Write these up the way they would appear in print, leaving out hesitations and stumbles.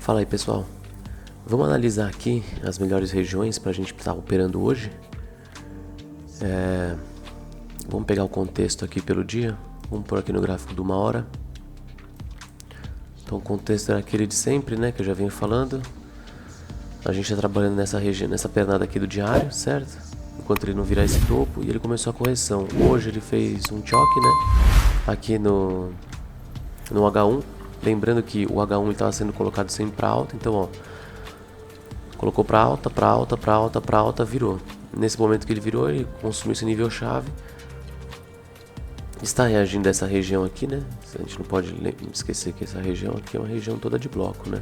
Fala aí, pessoal. Vamos analisar aqui as melhores regiões para a gente estar operando hoje. Vamos pegar o contexto aqui pelo dia. Vamos pôr aqui no gráfico de 1 hora. Então o contexto era aquele de sempre, né? Que eu já venho falando. A gente está trabalhando nessa região, nessa pernada aqui do diário, certo? Enquanto ele não virar esse topo, e ele começou a correção. Hoje ele fez um choque, né? Aqui no H1. Lembrando que o H1 estava sendo colocado sempre para alta, então ó, colocou para alta, para alta, para alta, para alta, virou. Nesse momento que ele virou, ele consumiu esse nível chave. Está reagindo a essa região aqui, né? A gente não pode esquecer que essa região aqui é uma região toda de bloco, né?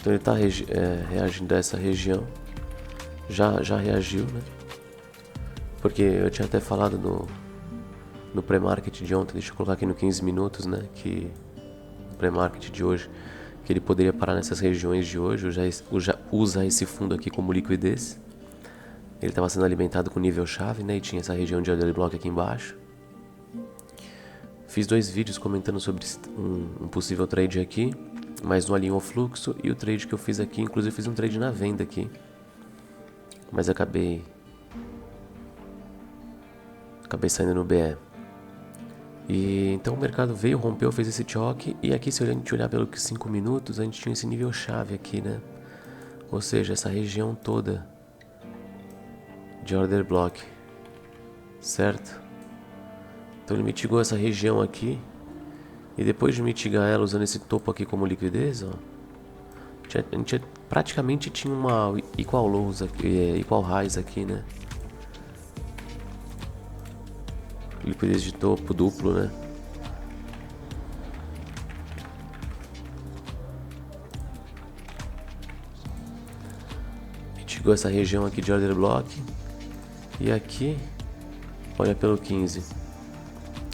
Então ele está reagindo a essa região. Já reagiu, né? Porque eu tinha até falado no pré-market de ontem, deixa eu colocar aqui no 15 minutos, né? Que o pré-market de hoje, que ele poderia parar nessas regiões de hoje, já usa esse fundo aqui como liquidez. Ele estava sendo alimentado com nível chave, né? E tinha essa região de order block aqui embaixo. Fiz 2 vídeos comentando sobre um possível trade aqui, mas não alinhou o fluxo. E o trade que eu fiz aqui, inclusive fiz um trade na venda aqui, mas acabei saindo no BE. E então o mercado veio, rompeu, fez esse choque. E aqui, se a gente olhar pelos 5 minutos, a gente tinha esse nível chave aqui, né? Ou seja, essa região toda de order block, certo? Então ele mitigou essa região aqui. E depois de mitigar ela usando esse topo aqui como liquidez, ó, a gente praticamente tinha uma equal lows aqui, equal highs aqui, né? Liquidez de topo duplo, né? Mitigou essa região aqui de order block. E aqui, olha pelo 15.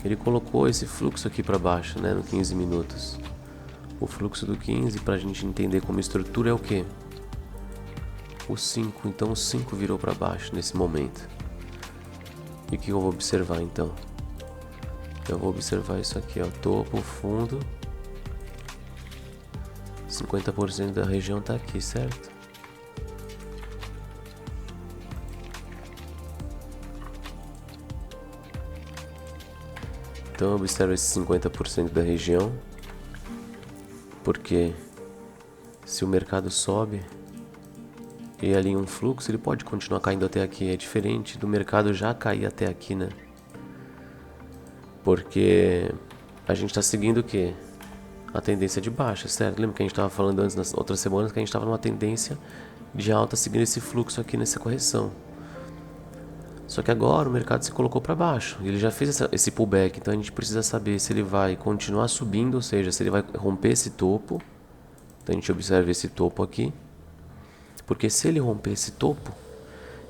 Ele colocou esse fluxo aqui para baixo, né? No 15 minutos. O fluxo do 15, para a gente entender como estrutura, é o que? O 5. Então o 5 virou para baixo nesse momento. E o que eu vou observar então? Eu vou observar isso aqui, ó, topo, fundo. 50% da região tá aqui, certo? Então eu observo esse 50% da região, porque se o mercado sobe e alinha um fluxo, ele pode continuar caindo até aqui. É diferente do mercado já cair até aqui, né? Porque a gente está seguindo o quê? A tendência de baixa, certo? Lembra que a gente estava falando antes, nas outras semanas, que a gente estava numa tendência de alta seguindo esse fluxo aqui nessa correção. Só que agora o mercado se colocou para baixo. Ele já fez esse pullback, então a gente precisa saber se ele vai continuar subindo, ou seja, se ele vai romper esse topo. Então a gente observa esse topo aqui. Porque se ele romper esse topo,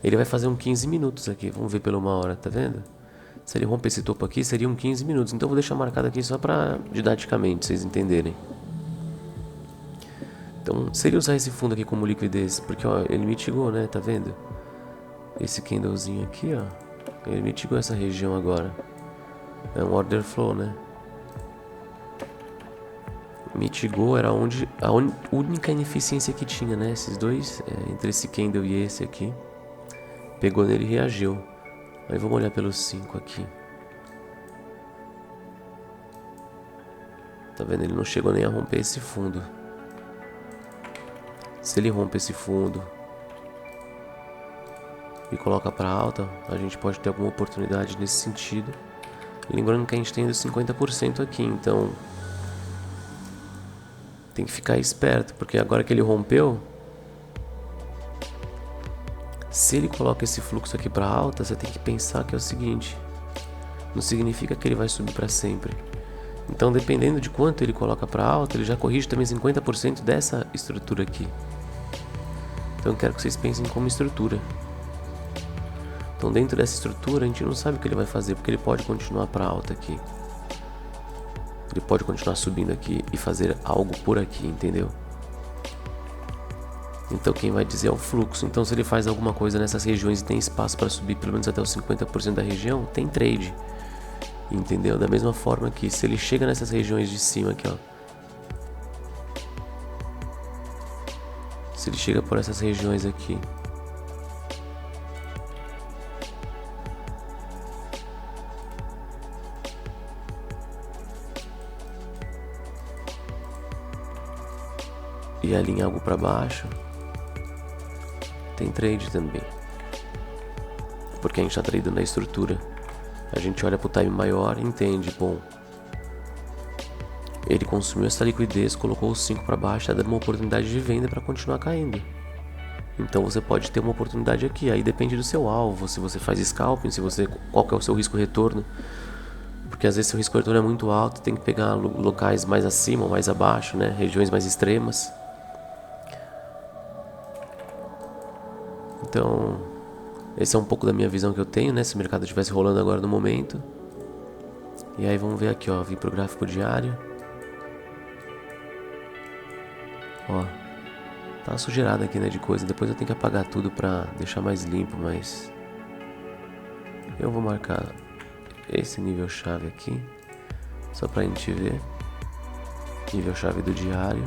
ele vai fazer um 15 minutos aqui. Vamos ver pela 1 hora, tá vendo? Se ele romper esse topo aqui, seriam 15 minutos. Então eu vou deixar marcado aqui só para didaticamente, vocês entenderem. Então, se ele usar esse fundo aqui como liquidez, porque ó, ele mitigou, né? Tá vendo? Esse candlezinho aqui, ó, ele mitigou essa região agora. É um order flow, né? Mitigou, era onde a única ineficiência que tinha, né? Esses dois, entre esse candle e esse aqui. Pegou nele e reagiu. Aí vamos olhar pelos 5 aqui. Tá vendo? Ele não chegou nem a romper esse fundo. Se ele romper esse fundo e coloca para alta, a gente pode ter alguma oportunidade nesse sentido. Lembrando que a gente tem os 50% aqui, então tem que ficar esperto, porque agora que ele rompeu, se ele coloca esse fluxo aqui para alta, você tem que pensar que é o seguinte: não significa que ele vai subir para sempre. Então, dependendo de quanto ele coloca para alta, ele já corrige também 50% dessa estrutura aqui. Então eu quero que vocês pensem como estrutura. Então dentro dessa estrutura a gente não sabe o que ele vai fazer, porque ele pode continuar para alta aqui. Ele pode continuar subindo aqui e fazer algo por aqui, entendeu? Então quem vai dizer é o fluxo. Então se ele faz alguma coisa nessas regiões e tem espaço para subir pelo menos até os 50% da região, tem trade. Entendeu? Da mesma forma que se ele chega nessas regiões de cima aqui, ó, Se ele chega por essas regiões aqui, e alinha algo para baixo, tem trade também, porque a gente está tradando na estrutura. A gente olha para o time maior e entende, bom, ele consumiu essa liquidez, colocou os 5 para baixo, está dando uma oportunidade de venda para continuar caindo. Então você pode ter uma oportunidade aqui, aí depende do seu alvo, se você faz scalping, qual que é o seu risco retorno. Porque às vezes seu risco retorno é muito alto, tem que pegar locais mais acima ou mais abaixo, né? Regiões mais extremas. Então, esse é um pouco da minha visão que eu tenho, né? Se o mercado estivesse rolando agora no momento. E aí vamos ver aqui, ó, vim pro gráfico diário. Ó, tá sujeirada aqui, né, de coisa. Depois eu tenho que apagar tudo pra deixar mais limpo, mas eu vou marcar esse nível chave aqui, só pra gente ver. Nível chave do diário.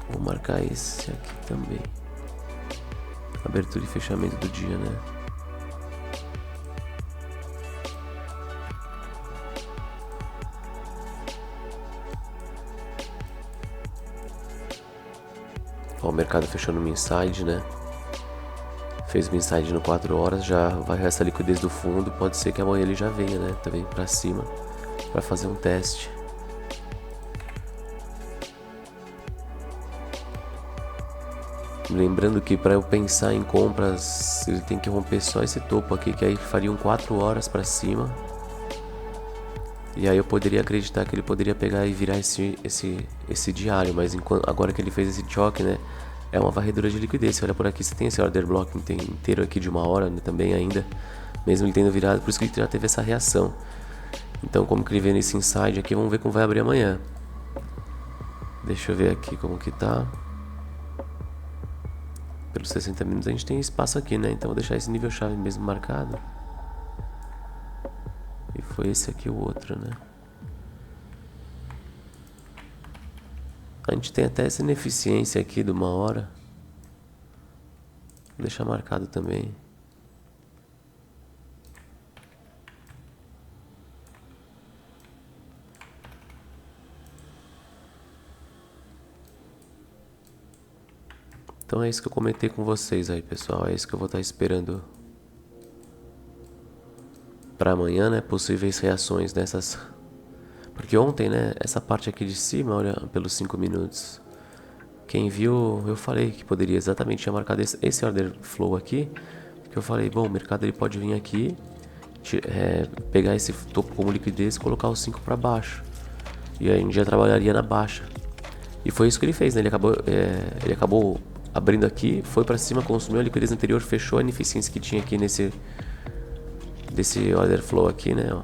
Vou marcar esse aqui também. Abertura e fechamento do dia, né? Ó, o mercado fechou no Minside, né? Fez o Minside no 4 horas, já vai essa liquidez do fundo. Pode ser que amanhã ele já venha, né? Também pra cima, pra fazer um teste. Lembrando que para eu pensar em compras, ele tem que romper só esse topo aqui, que aí fariam 4 horas para cima. E aí eu poderia acreditar que ele poderia pegar e virar esse diário, mas agora que ele fez esse choque, né, é uma varredura de liquidez. Você olha por aqui, você tem esse order block inteiro aqui de 1 hora, né, também ainda, mesmo ele tendo virado, por isso que ele já teve essa reação. Então como que ele vem nesse inside aqui, vamos ver como vai abrir amanhã. Deixa eu ver aqui como que tá. Pelos 60 minutos a gente tem espaço aqui, né? Então vou deixar esse nível chave mesmo marcado. E foi esse aqui o outro, né? A gente tem até essa ineficiência aqui de 1 hora. Vou deixar marcado também. Então é isso que eu comentei com vocês aí, pessoal. É isso que eu vou estar esperando para amanhã, né? Possíveis reações nessas. Porque ontem, né? Essa parte aqui de cima, olha, pelos 5 minutos. Quem viu, eu falei que poderia exatamente ter marcado esse order flow aqui. Que eu falei, bom, o mercado ele pode vir aqui, pegar esse topo como liquidez e colocar os 5 para baixo. E aí a gente já trabalharia na baixa. E foi isso que ele fez, né? Ele acabou abrindo aqui, foi para cima, consumiu a liquidez anterior, fechou a ineficiência que tinha aqui desse order flow aqui, né? Ó.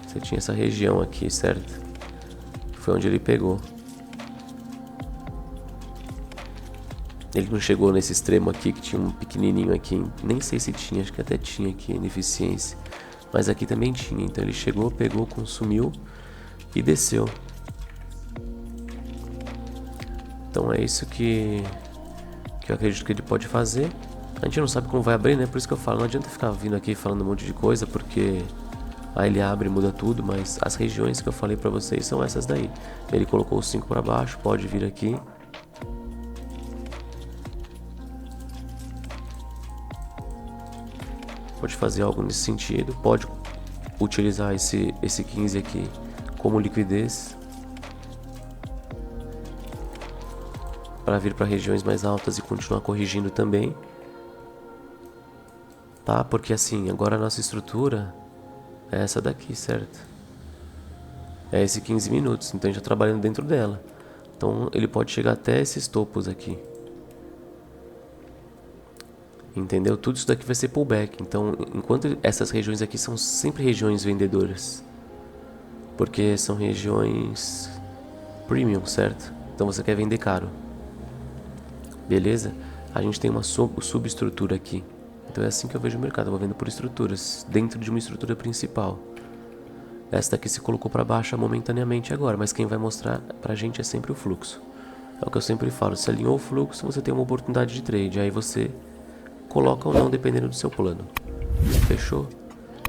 Você tinha essa região aqui, certo? Foi onde ele pegou. Ele não chegou nesse extremo aqui que tinha um pequenininho aqui, nem sei se tinha, acho que até tinha aqui a ineficiência, mas aqui também tinha. Então ele chegou, pegou, consumiu e desceu. Então é isso que eu acredito que ele pode fazer. A gente não sabe como vai abrir, né? Por isso que eu falo, não adianta ficar vindo aqui falando um monte de coisa, porque aí ele abre e muda tudo, mas as regiões que eu falei pra vocês são essas daí. Ele colocou os 5 para baixo, pode vir aqui. Pode fazer algo nesse sentido, pode utilizar esse 15 aqui como liquidez para vir para regiões mais altas e continuar corrigindo também, tá? Porque assim, agora a nossa estrutura é essa daqui, certo? É esse 15 minutos, então a gente está trabalhando dentro dela. Então ele pode chegar até esses topos aqui. Entendeu? Tudo isso daqui vai ser pullback. Então, enquanto essas regiões aqui são sempre regiões vendedoras, porque são regiões premium, certo? Então você quer vender caro. Beleza? A gente tem uma subestrutura aqui. Então é assim que eu vejo o mercado. Eu vou vendo por estruturas, dentro de uma estrutura principal. Essa daqui se colocou para baixa momentaneamente agora, mas quem vai mostrar pra gente é sempre o fluxo. É o que eu sempre falo, se alinhou o fluxo, você tem uma oportunidade de trade, aí você coloca ou não dependendo do seu plano. Fechou?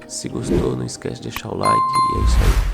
Se gostou, não esquece de deixar o like e é isso aí.